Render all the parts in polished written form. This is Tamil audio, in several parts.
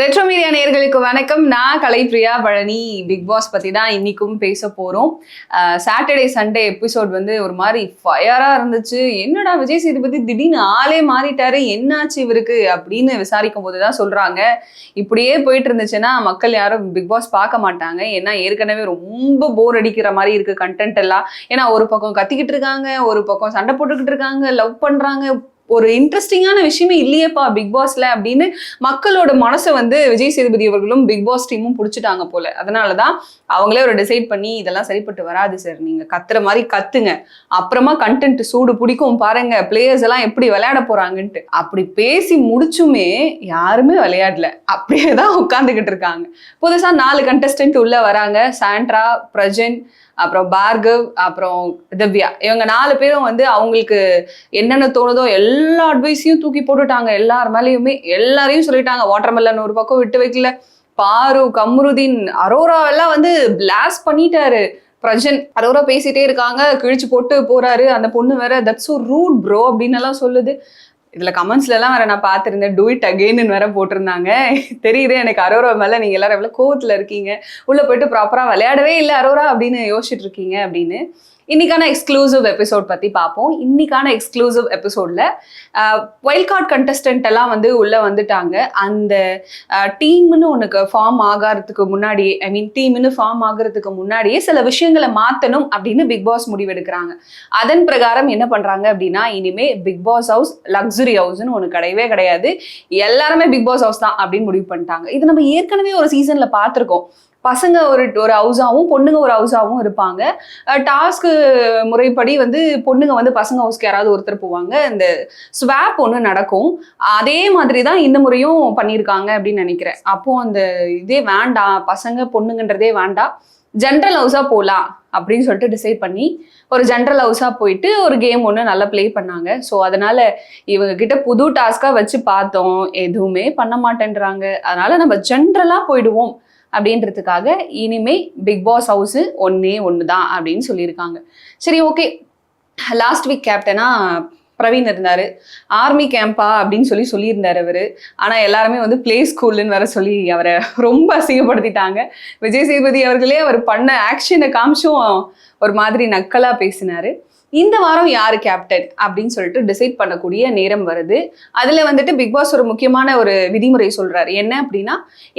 ரெட்ரோ மீடியா நேயர்களுக்கு வணக்கம். நான் கலைப்பிரியா பழனி. பிக் பாஸ் பத்தி தான் இன்னைக்கும் பேச போறோம். சாட்டர்டே சண்டே எபிசோட் வந்து ஒரு மாதிரி ஃபயரா இருந்துச்சு. என்னடா விஜய் சேதுபதி திடீர்னு ஆளே மாறிட்டாரு, என்னாச்சு இவருக்கு அப்படின்னு விசாரிக்கும் போதுதான் சொல்றாங்க, இப்படியே போயிட்டு இருந்துச்சுன்னா மக்கள் யாரும் பிக் பாஸ் பார்க்க மாட்டாங்க. ஏன்னா ஏற்கனவே ரொம்ப போர் அடிக்கிற மாதிரி இருக்கு கண்டென்ட் எல்லாம். ஏன்னா ஒரு பக்கம் கத்திக்கிட்டு இருக்காங்க, ஒரு பக்கம் சண்டை போட்டுக்கிட்டு இருக்காங்க, லவ் பண்றாங்க, ஒரு இன்ட்ரெஸ்டிங்கான விஷயமே இல்லையேப்பா பிக் பாஸ்ல அப்படின்னு மக்களோட மனசை வந்து விஜய் சேதுபதி அவர்களும் பிக் பாஸ் டீமும் பிடிச்சிட்டாங்க போல. அதனாலதான் அவங்களே ஒரு டிசைட் பண்ணி இதெல்லாம் சரிப்பட்டு வராது சார், நீங்க கத்துற மாதிரி கத்துங்க, அப்புறமா கண்டென்ட் சூடு பிடிக்கும் பாருங்க, பிளேயர்ஸ் எல்லாம் எப்படி விளையாட போறாங்கன்ட்டு. அப்படி பேசி முடிச்சுமே யாருமே விளையாடல, அப்படியேதான் உட்காந்துக்கிட்டு இருக்காங்க. புதுசா 4 கண்டஸ்டன்ட் உள்ள வராங்க. சாண்ட்ரா, பிரஜன், அப்புறம் பார்கவ், அப்புறம் திவ்யா. இவங்க 4 பேரும் வந்து அவங்களுக்கு என்னென்ன தோணுதோ எல்லா அட்வைஸையும் தூக்கி போட்டுட்டாங்க. எல்லார் மேலேயுமே எல்லாரையும் சொல்லிட்டாங்க. வாட்டர்மெலன் ஒரு பக்கம் விட்டு வைக்கல, பாரு, கம்ருதீன், அரோரா எல்லாம் வந்து பிளாஸ்ட் பண்ணிட்டாரு. பிரஜன் அரோரா பேசிட்டே இருக்காங்க, கிழிச்சு போட்டு போறாரு. அந்த பொண்ணு வேற தட்ஸ் சோ ரூட் ப்ரோ அப்படின்னு எல்லாம் சொல்லுது. இதுல கமெண்ட்ஸ்ல எல்லாம் வேற நான் பார்த்திருந்தேன், டூ இட் அகெயின்னு வேற போட்டிருந்தாங்க. தெரியுது எனக்கு அரோரா மேல நீங்க எல்லாரும் எவ்வளவு கோவத்துல இருக்கீங்க, உள்ள போயிட்டு ப்ராப்பரா விளையாடவே இல்லை அரோரா அப்படின்னு யோசிச்சுட்டு இருக்கீங்க அப்படின்னு. இன்னைக்கான எக்ஸ்க்ளூசிவ் எபிசோட் பத்தி பார்ப்போம். இன்னைக்கான எக்ஸ்க்ளூசிவ் எபிசோட்ல வைல்ட் கார்டு கண்டஸ்டன்ட் எல்லாம் வந்து உள்ள வந்துட்டாங்க. அந்த டீம்னு ஒன்னுக்கு ஃபார்ம் ஆகிறதுக்கு முன்னாடியே, ஐ மீன் டீம்னு ஃபார்ம் ஆகிறதுக்கு முன்னாடியே சில விஷயங்களை மாத்தணும் அப்படின்னு பிக் பாஸ் முடிவெடுக்கிறாங்க. அதன் பிரகாரம் என்ன பண்றாங்க அப்படின்னா, இனிமே பிக் பாஸ் ஹவுஸ் லக்ஸுரி ஹவுஸ்ன்னு ஒன்று கிடையவே கிடையாது, எல்லாருமே பிக் பாஸ் ஹவுஸ் தான் அப்படின்னு முடிவு பண்ணிட்டாங்க. இது நம்ம ஏற்கனவே ஒரு சீசன்ல பார்த்துருக்கோம். பசங்க ஒரு ஹவுஸாகவும் பொண்ணுங்க ஒரு ஹவுஸாகவும் இருப்பாங்க. டாஸ்க் முறைப்படி வந்து பொண்ணுங்க வந்து பசங்க ஹவுஸ்க்கு யாராவது ஒருத்தர் போவாங்க, இந்த ஸ்வாப் ஒன்று நடக்கும். அதே மாதிரி தான் இந்த முறையும் பண்ணியிருக்காங்க அப்படின்னு நினைக்கிறேன். அப்போ அந்த இதே வேண்டாம், பசங்க பொண்ணுங்கன்றதே வேண்டாம், ஜென்ரல் ஹவுஸாக போகலாம் அப்படின்னு சொல்லிட்டு டிசைட் பண்ணி ஒரு ஜென்ரல் ஹவுஸாக போயிட்டு ஒரு கேம் ஒன்று நல்லா ப்ளே பண்ணாங்க. ஸோ அதனால இவங்க கிட்ட புது டாஸ்காக வச்சு பார்த்தோம், எதுவுமே பண்ண மாட்டேன்றாங்க. அதனால நம்ம ஜென்ரலாக போயிடுவோம் அப்படின்றதுக்காக இனிமே பிக் பாஸ் ஹவுஸ் ஒன்று தான் அப்படின்னு சொல்லியிருக்காங்க. சரி, ஓகே. லாஸ்ட் வீக் கேப்டனா பிரவீன் இருந்தாரு. ஆர்மி கேம்பா அப்படின்னு சொல்லியிருந்தாரு அவரு. ஆனா எல்லாருமே வந்து பிளே ஸ்கூல்னு வேற சொல்லி அவரை ரொம்ப அசிங்கப்படுத்திட்டாங்க. விஜய் சேதுபதி அவர்களே அவர் பண்ண ஆக்ஷனை காமிச்சும் ஒரு மாதிரி நக்கலா பேசினாரு. இந்த வாரம் யாரு கேப்டன் அப்படின்னு சொல்லிட்டு டிசைட் பண்ணக்கூடிய நேரம் வருது. அதுல வந்துட்டு பிக் பாஸ் ஒரு முக்கியமான ஒரு விதிமுறை சொல்றாரு. என்ன அப்படின்னா,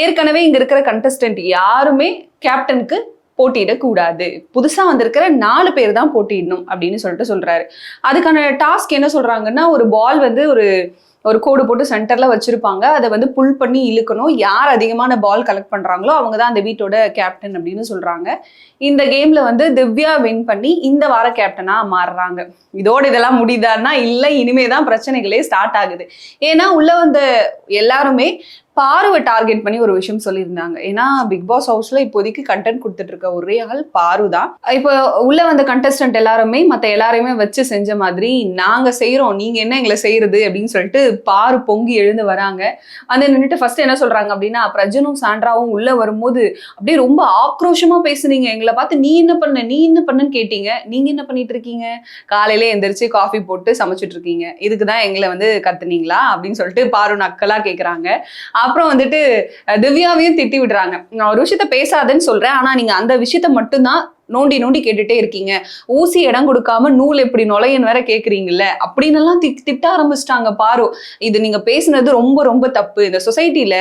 ஏற்கனவே இங்க இருக்கிற கண்டஸ்டன்ட் யாருமே கேப்டனுக்கு போட்டியிடக்கூடாது, புதுசா வந்திருக்கிற 4 பேர் தான் போட்டியிடணும் அப்படின்னு சொல்லிட்டு சொல்றாரு. அதுக்கான டாஸ்க் என்ன சொல்றாங்கன்னா, ஒரு பால் வந்து ஒரு கோடு போட்டு சென்டர்ல வச்சிருப்பாங்க, அதை வந்து புல் பண்ணி இழுக்கணும். யார் அதிகமான பால் கலெக்ட் பண்றாங்களோ அவங்க தான் அந்த வீட்டோட கேப்டன் அப்படின்னு சொல்றாங்க. இந்த கேம்ல வந்து திவ்யா வின் பண்ணி இந்த வார கேப்டனா மாறுறாங்க. இதோட இதெல்லாம் முடியுதான்னா இல்லை, இனிமேதான் பிரச்சனைகளே ஸ்டார்ட் ஆகுது. ஏன்னா உள்ள வந்த எல்லாருமே பாருவை டார்கெட் பண்ணி ஒரு விஷயம் சொல்லியிருந்தாங்க. ஏன்னா பிக் பாஸ் ஹவுஸ்ல இப்போதைக்கு கண்டென்ட் கொடுத்துட்டு இருக்க ஒரே ஆள் பாரு தான். இப்போ உள்ள வந்த கண்டஸ்டன்ட் எல்லாருமே மற்ற எல்லாரையுமே வச்சு செஞ்ச மாதிரி நாங்க செய்யறோம், நீங்க என்ன எங்களை செய்யறது அப்படின்னு சொல்லிட்டு பாரு பொங்கி எழுந்து வராங்க. வந்து நின்றுட்டு ஃபர்ஸ்ட் என்ன சொல்றாங்க அப்படின்னா, பிரஜனும் சாண்ட்ராவும் உள்ள வரும்போது அப்படியே ரொம்ப ஆக்ரோஷமா பேசுனீங்க, எங்களை பார்த்து நீ என்ன பண்ணுன்னு கேட்டீங்க, நீங்க என்ன பண்ணிட்டு இருக்கீங்க, காலையில எந்திரிச்சு காஃபி போட்டு சமைச்சிட்டு இருக்கீங்க, இதுக்குதான் எங்களை வந்து கத்துனீங்களா அப்படின்னு சொல்லிட்டு பாரு நக்கலா கேட்கறாங்க. அப்புறம் வந்துட்டு திவ்யாவையும் திட்டி விடுறாங்க. நான் ஒரு விஷயத்த பேசாதன்னு சொல்றேன், ஆனா நீங்க அந்த விஷயத்த மட்டும்தான் நோண்டி கேட்டுட்டே இருக்கீங்க, ஊசி இடம் கொடுக்காம நூல் எப்படி நுழையன்னு வேற கேக்குறீங்கல்ல அப்படின்னு எல்லாம் திட்ட ஆரம்பிச்சிட்டாங்க பாரு. இது நீங்க பேசுனது ரொம்ப தப்பு. இந்த சொசைட்டில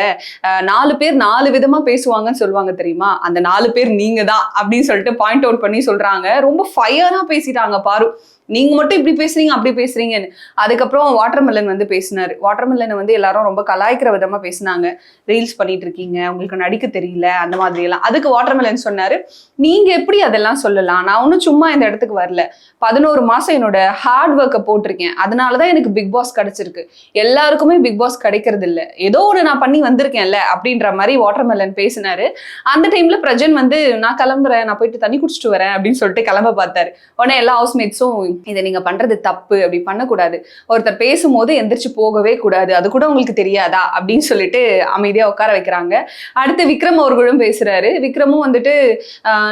4 பேர் 4 விதமா பேசுவாங்கன்னு சொல்லுவாங்க தெரியுமா, அந்த 4 பேர் நீங்க தான் அப்படின்னு சொல்லிட்டு பாயிண்ட் அவுட் பண்ணி சொல்றாங்க. ரொம்ப ஃபயரா பேசிட்டாங்க பாரு. நீங்க மட்டும் இப்படி பேசுறீங்க அப்படி பேசுறீங்கன்னு. அதுக்கப்புறம் வாட்டர்மெலன் வந்து பேசினாரு. வாட்டர்மெலனை வந்து எல்லாரும் ரொம்ப கலாய்க்கிற விதமா பேசினாங்க. ரீல்ஸ் பண்ணிட்டு இருக்கீங்க, உங்களுக்கு நடிக்க தெரியல, அந்த மாதிரி எல்லாம். அதுக்கு வாட்டர்மெலன் சொன்னாரு, நீங்க எப்படி அதெல்லாம் சொல்லலாம், நான் ஒன்னும் சும்மா இந்த இடத்துக்கு வரல, 11 மாசம் என்னோட ஹார்ட் ஒர்க்கை போட்டிருக்கேன், அதனாலதான் எனக்கு பிக் பாஸ் கிடைச்சிருக்கு, எல்லாருக்குமே பிக் பாஸ் கிடைக்கிறது இல்ல, ஏதோ ஒன்று நான் பண்ணி வந்திருக்கேன்ல அப்படின்ற மாதிரி வாட்டர்மெலன் பேசினாரு. அந்த டைம்ல பிரஜன் வந்து நான் கிளம்புறேன், நான் போயிட்டு தண்ணி குடிச்சிட்டு வரேன் அப்படின்னு சொல்லிட்டு கிளம்ப பார்த்தாரு. உடனே எல்லா ஹவுஸ்மேட்ஸும் இதை நீங்க பண்றது தப்பு, அப்படி பண்ணக்கூடாது, ஒருத்தர் பேசும்போது எந்திரிச்சு போகவே கூடாது, அது கூட உங்களுக்கு தெரியாதா அப்படின்னு சொல்லிட்டு அமைதியா உட்கார வைக்கிறாங்க. அடுத்து விக்ரம் அவர்களும் பேசுறாரு. விக்ரமும் வந்துட்டு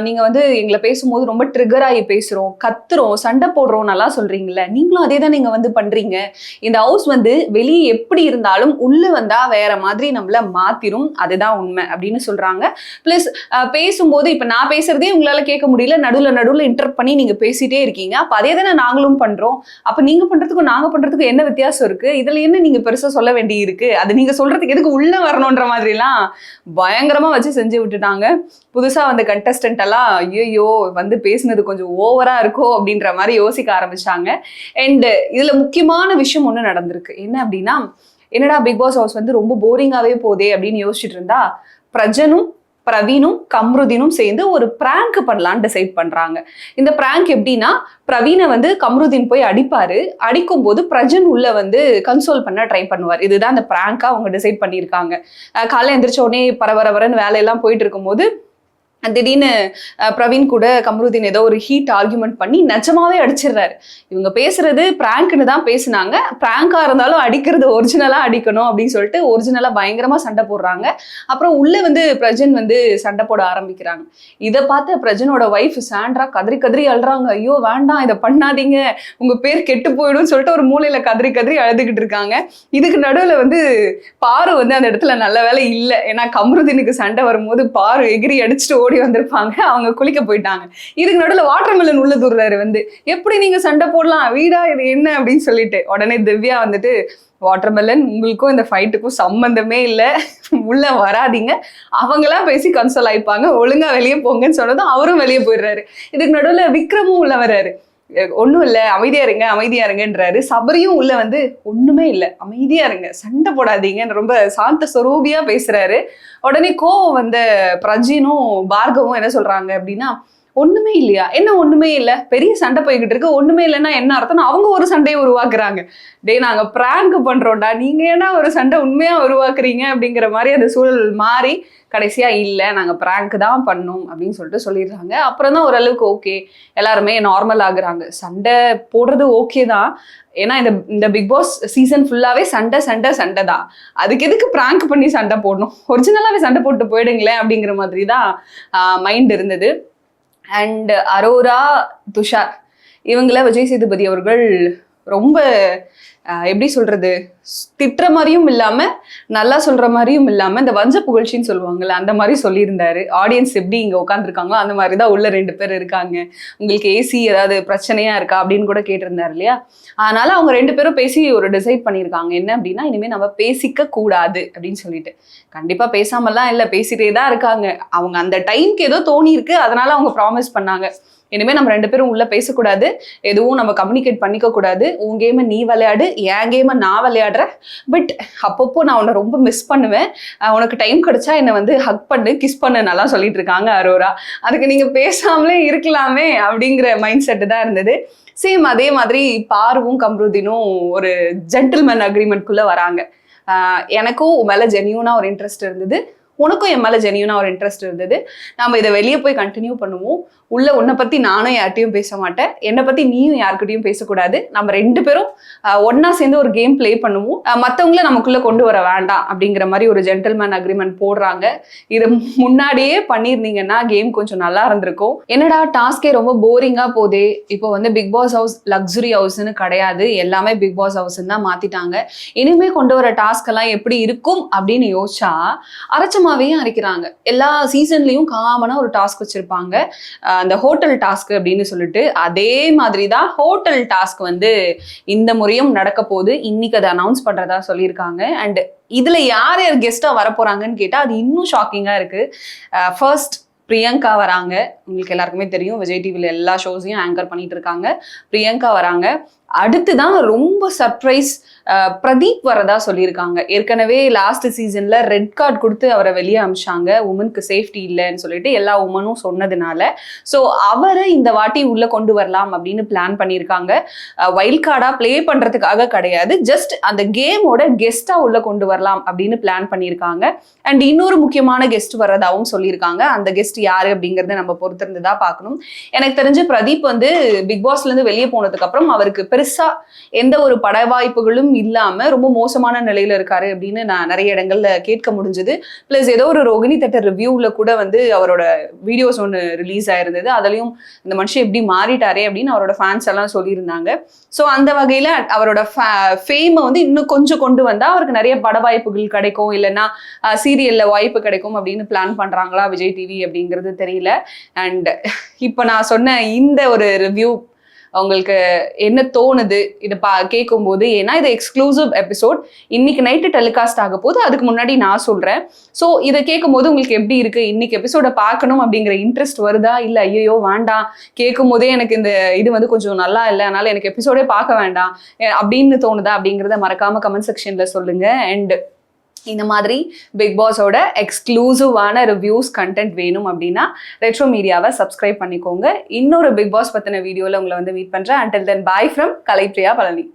நீங்க வந்து எங்களை எங்களை பேசும்போது ரொம்ப ட்ரிகர் ஆகி பேசுறோம், கத்துறோம், சண்டை போடுறோம் நல்லா சொல்றீங்கல்ல, நீங்களும் அதே தான் நீங்க வந்து பண்றீங்க. இந்த ஹவுஸ் வந்து வெளியே எப்படி இருந்தாலும் உள்ள வந்தா வேற மாதிரி நம்மள மாத்திரும், அதுதான் உண்மை அப்படின்னு சொல்றாங்க. பிளஸ் பேசும்போது இப்ப நான் பேசுறதே உங்களால கேட்க முடியல, நடுவுல இன்டர்ப்ட் பண்ணி நீங்க பேசிட்டே இருக்கீங்க. அப்ப அதே தானே நாங்களும் பண்றோம். அப்ப நீங்க பண்றதுக்கும் நாங்க பண்றதுக்கும் என்ன வித்தியாசம் இருக்கு? இதுல என்ன நீங்க பெருசா சொல்ல வேண்டி இருக்கு? அது நீங்க சொல்றதுக்கு எதுக்கு உள்ள வரணும்ன்ற மாதிரி எல்லாம் பயங்கரமா வச்சு செஞ்சு விட்டுட்டாங்க. புதுசா வந்த கண்டஸ்டன்ட் எல்லாம் ஐயோ வந்து பேசினது கொஞ்சம் ஓவரா இருக்கோ அப்படின்ற மாதிரி யோசிக்க ஆரம்பிச்சாங்க. அண்ட் இதுல முக்கியமான விஷயம் ஒண்ணு நடந்திருக்கு. என்ன அப்படின்னா, என்னடா பிக் பாஸ் ஹவுஸ் வந்து ரொம்ப போரிங்காவே போதே அப்படின்னு யோசிச்சுட்டு இருந்தா, பிரஜனும் பிரவீனும் கம்ருதீனும் சேர்ந்து ஒரு பிராங்க் பண்ணலான்னு டிசைட் பண்றாங்க. இந்த பிராங்க் எப்படின்னா, பிரவீனை வந்து கம்ருதீன் போய் அடிப்பாரு. அடிக்கும் போது பிரஜன் உள்ள வந்து கன்சோல் பண்ண ட்ரை பண்ணுவார். இதுதான் அந்த பிராங்கா அவங்க டிசைட் பண்ணியிருக்காங்க. காலைல எந்திரிச்ச உடனே பரபரன்னு வேலையெல்லாம் போயிட்டு இருக்கும்போது திடீர்னு பிரவீன் கூட கம்ருதீன் ஏதோ ஒரு ஹீட் ஆர்குமெண்ட் பண்ணி நிஜமாவே அடிச்சிடுறாரு. இவங்க பேசுறது பிராங்க்னு தான் பேசினாங்க, பிராங்கா இருந்தாலும் அடிக்கிறது ஒரிஜினலா அடிக்கணும் அப்படின்னு சொல்லிட்டு ஒரிஜினலா பயங்கரமா சண்டை போடுறாங்க. அப்புறம் உள்ள வந்து பிரஜன் வந்து சண்டை போட ஆரம்பிக்கிறாங்க. இதை பார்த்த பிரஜனோட ஒய்ஃப் சாண்ட்ரா கதறி கதறி அழுறாங்க. ஐயோ வேண்டாம், இதை பண்ணாதீங்க, உங்க பேர் கெட்டு போயிடும் சொல்லிட்டு ஒரு மூலையில கதறி கதறி அழுதுகிட்டு இருக்காங்க. இதுக்கு நடுவில் வந்து பாரு வந்து அந்த இடத்துல நல்ல வேலை இல்லை. ஏன்னா கம்ருதீனுக்கு சண்டை வரும்போது பாரு எகிரி அடிச்சுட்டு ஓடி வந்திருப்பாங்க. அவங்க குளிக்க போயிட்டாங்க. இதுக்கு நடுவில் வாட்டர்மெலன் உள்ள தூர்றாரு வந்து, எப்படி நீங்க சண்டை போடலாம், வீடா இது என்ன அப்படின்னு சொல்லிட்டு. உடனே திவ்யா வந்துட்டு, வாட்டர்மெலன் உங்களுக்கும் இந்த ஃபைட்டுக்கும் சம்பந்தமே இல்லை, உள்ள வராதிங்க, அவங்களா பேசி கன்சோல் ஆயிப்பாங்க, ஒழுங்கா வெளியே போங்கன்னு சொன்னதும் அவரும் வெளியே போயிடுறாரு. இதுக்கு நடுவில் விக்ரமும் உள்ள வர்றாரு. ஒன்றும் இல்லை, அமைதியா இருங்கன்றாரு. சபரியும் உள்ள வந்து ஒண்ணுமே இல்லை, அமைதியா இருங்க, சண்டை போடாதீங்கன்னு ரொம்ப சாந்த சொரூபியா பேசுறாரு. உடனே கோவம் வந்த பிரஜினும் பார்கவும் என்ன சொல்றாங்க அப்படின்னா, ஒண்ணுமே இல்லையா, என்ன ஒண்ணுமே இல்லை, பெரிய சண்டை போய்கிட்டு இருக்கு, ஒண்ணுமே இல்லைன்னா என்ன அர்த்தம், அவங்க ஒரு சண்டையை உருவாக்குறாங்க. டே நாங்க பிராங்க் பண்றோம்டா, நீங்க ஏன்னா ஒரு சண்டை உண்மையா உருவாக்குறீங்க அப்படிங்கிற மாதிரி அந்த சூழல் மாறி கடைசியா இல்லை நாங்க பிராங்க் தான் பண்ணோம் அப்படின்னு சொல்லிட்டு சொல்லிடுறாங்க. அப்புறம் தான் ஓரளவுக்கு ஓகே, எல்லாருமே நார்மல் ஆகுறாங்க. சண்டை போடுறது ஓகே தான், ஏன்னா இந்த பிக் பாஸ் சீசன் ஃபுல்லாவே சண்டை தான். அதுக்கு எதுக்கு பிராங்க் பண்ணி சண்டை போடணும், ஒரிஜினலாவே சண்டை போட்டு போயிடுங்களேன் அப்படிங்கிற மாதிரி தான் மைண்ட் இருந்தது. அண்ட் அரோரா, துஷார் இவங்கள விஜய் சேதுபதி அவர்கள் ரொம்ப எப்படி சொல்றது, திட்டுற மாதிரியும் இல்லாம நல்லா சொல்ற மாதிரியும் இல்லாம இந்த வஞ்ச புகழ்ச்சின்னு சொல்லுவாங்கல்ல அந்த மாதிரி சொல்லியிருந்தாரு. ஆடியன்ஸ் எப்படி இங்க உட்காந்துருக்காங்களோ அந்த மாதிரி தான் உள்ள 2 பேர் இருக்காங்க, உங்களுக்கு ஏசி ஏதாவது பிரச்சனையா இருக்கா அப்படின்னு கூட கேட்டிருந்தாரு இல்லையா. அதனால அவங்க 2 பேரும் பேசி ஒரு டிசைட் பண்ணியிருக்காங்க. என்ன அப்படின்னா, இனிமே நம்ம பேசிக்க கூடாது அப்படின்னு சொல்லிட்டு. கண்டிப்பா பேசாமலாம் இல்லை, பேசிட்டே தான் இருக்காங்க. அவங்க அந்த டைம்க்கு ஏதோ தோணி இருக்கு, அதனால அவங்க ப்ராமிஸ் பண்ணாங்க, இனிமே நம்ம 2 பேரும் உள்ள பேசக்கூடாது, எதுவும் நம்ம கம்யூனிகேட் பண்ணிக்க கூடாது, உன் கேமை நீ விளையாடு, என் கேமை நான் விளையாடுறேன், பட் அப்பப்போ நான் உன்னை ரொம்ப மிஸ் பண்ணுவேன், உனக்கு டைம் கிடைச்சா என்னை வந்து ஹக் பண்ணு, கிஸ் பண்ணு நல்லா சொல்லிட்டு இருக்காங்க அரோரா. அதுக்கு நீங்க பேசாமலே இருக்கலாமே அப்படிங்கிற மைண்ட் செட்டு தான் இருந்தது. சேம் அதே மாதிரி பார்வும் கம்ருதீனும் ஒரு ஜென்டில்மேன் அக்ரிமெண்ட்குள்ள வராங்க. எனக்கும் உன் மேல ஜென்யூனா ஒரு இன்ட்ரெஸ்ட் இருந்தது, உனக்கும் என் மேலே ஜென்யூனா ஒரு இன்ட்ரெஸ்ட் இருந்தது, நம்ம இதை வெளியே போய் கண்டினியூ பண்ணுவோம், உள்ள உன்னை பற்றி நானும் யார்கிட்டையும் பேச மாட்டேன், என்னை பற்றி நீயும் யார்கிட்டையும் பேசக்கூடாது, நம்ம 2 பேரும் ஒன்னா சேர்ந்து ஒரு கேம் பிளே பண்ணுவோம், மற்றவங்கள நமக்குள்ளே கொண்டு வர வேண்டாம் அப்படிங்கிற மாதிரி ஒரு ஜென்டில்மேன் அக்ரிமெண்ட் போடுறாங்க. இதை முன்னாடியே பண்ணியிருந்தீங்கன்னா கேம் கொஞ்சம் நல்லா இருந்திருக்கும். என்னடா டாஸ்கே ரொம்ப போரிங்காக போதே, இப்போ வந்து பிக் பாஸ் ஹவுஸ் லக்ஸுரி ஹவுஸ்ன்னு கிடையாது, எல்லாமே பிக் பாஸ் ஹவுஸ்ன்னு தான் மாற்றிட்டாங்க, இனிமே கொண்டு வர டாஸ்க் எல்லாம் எப்படி இருக்கும் அப்படின்னு யோசிச்சா அரைச்சமாவே அரைக்கிறாங்க. எல்லா சீசன்லயும் காமனா ஒரு டாஸ்க் வச்சிருப்பாங்க, அந்த ஹோட்டல் டாஸ்க் அப்படின்னு சொல்லிட்டு. அதே மாதிரி தான் ஹோட்டல் டாஸ்க் வந்து இந்த முறையும் நடக்க போகுது. இன்னைக்கு அதை அனௌன்ஸ் பண்றதா சொல்லியிருக்காங்க. அண்ட் இதுல யார் யார் கெஸ்டா வரப்போறாங்கன்னு கேட்டா அது இன்னும் ஷாக்கிங்கா இருக்கு. ஃபர்ஸ்ட் பிரியங்கா வராங்க. உங்களுக்கு எல்லாருக்குமே தெரியும், விஜய் டிவில எல்லா ஷோஸையும் ஆங்கர் பண்ணிட்டு இருக்காங்க. பிரியங்கா வராங்க. அடுத்துதான் ரொம்ப சர்ப்ரைஸ், பிரதீப் வரதா சொல்லியிருக்காங்க. ஏற்கனவே லாஸ்ட் சீசன்ல ரெட் கார்டு கொடுத்து அவரை வெளியே அமிச்சாங்க, உமனுக்கு சேஃப்டி இல்லைன்னு சொல்லிட்டு எல்லா உமனும் சொன்னதுனால. ஸோ அவரை இந்த வாட்டி உள்ள கொண்டு வரலாம் அப்படின்னு பிளான் பண்ணியிருக்காங்க. வைல்ட் கார்டா பிளே பண்றதுக்காக கிடையாது, ஜஸ்ட் அந்த கேமோட கெஸ்டா உள்ள கொண்டு வரலாம் அப்படின்னு பிளான் பண்ணியிருக்காங்க. அண்ட் இன்னொரு முக்கியமான கெஸ்ட் வரதாவும் சொல்லியிருக்காங்க. அந்த கெஸ்ட் யாரு அப்படிங்கறத நம்ம பொறுத்திருந்துதான் பார்க்கணும். எனக்கு தெரிஞ்சு பிரதீப் வந்து பிக் பாஸ்ல இருந்து வெளியே போனதுக்கு அப்புறம் அவருக்கு பெருசா எந்த ஒரு பட வாய்ப்புகளும் இல்லாம ரொம்ப மோசமான நிலையில இருக்காரு அப்படின்னு நான் நிறைய இடங்கள்ல கேட்க முடிஞ்சது. பிளஸ் ஏதோ ஒரு ரோகிணி தேட்டர் ரிவ்யூல கூட வந்து அவரோட வீடியோஸ் ஒன்று ரிலீஸ் ஆயிருந்தது. அதுலயும் இந்த மனுஷன் எப்படி மாறிட்டாரே அப்படின்னு அவரோட ஃபேன்ஸ் எல்லாம் சொல்லியிருந்தாங்க. ஸோ அந்த வகையில அவரோட ஃபேமை வந்து இன்னும் கொஞ்சம் கொண்டு வந்தா அவருக்கு நிறைய பட வாய்ப்புகள் கிடைக்கும், இல்லைன்னா சீரியல்ல வாய்ப்பு கிடைக்கும் அப்படின்னு பிளான் பண்றாங்களா விஜய் டிவி அப்படிங்கிறது தெரியல. அண்ட் இப்போ நான் சொன்ன இந்த ஒரு ரிவ்யூ உங்களுக்கு என்ன தோணுது இதை கேட்கும்போது? ஏன்னா இது எக்ஸ்க்ளூசிவ் எபிசோட், இன்னைக்கு நைட்டு டெலிகாஸ்ட் ஆக போது, அதுக்கு முன்னாடி நான் சொல்றேன். ஸோ இதை கேட்கும்போது உங்களுக்கு எப்படி இருக்கு? இன்னைக்கு எபிசோட பார்க்கணும் அப்படிங்கிற இன்ட்ரெஸ்ட் வருதா, இல்லை ஐயோ வேண்டாம் கேட்கும் போதே எனக்கு இந்த இது வந்து கொஞ்சம் நல்லா இல்லை, அதனால எனக்கு எபிசோடே பார்க்க வேண்டாம் அப்படின்னு தோணுதா அப்படிங்கிறத மறக்காம கமெண்ட் செக்ஷன்ல சொல்லுங்க. அண்ட் இந்த மாதிரி பிக் பாஸோட எக்ஸ்க்ளூசிவான ரிவ்யூஸ் கண்டென்ட் வேணும் அப்படின்னா ரெட்ரோ மீடியாவை சப்ஸ்கிரைப் பண்ணிக்கோங்க. இன்னொரு பிக் பாஸ் பத்தின வீடியோல உங்களை வந்து மீட் பண்றேன். Until then bye from Kalaipriya Palani.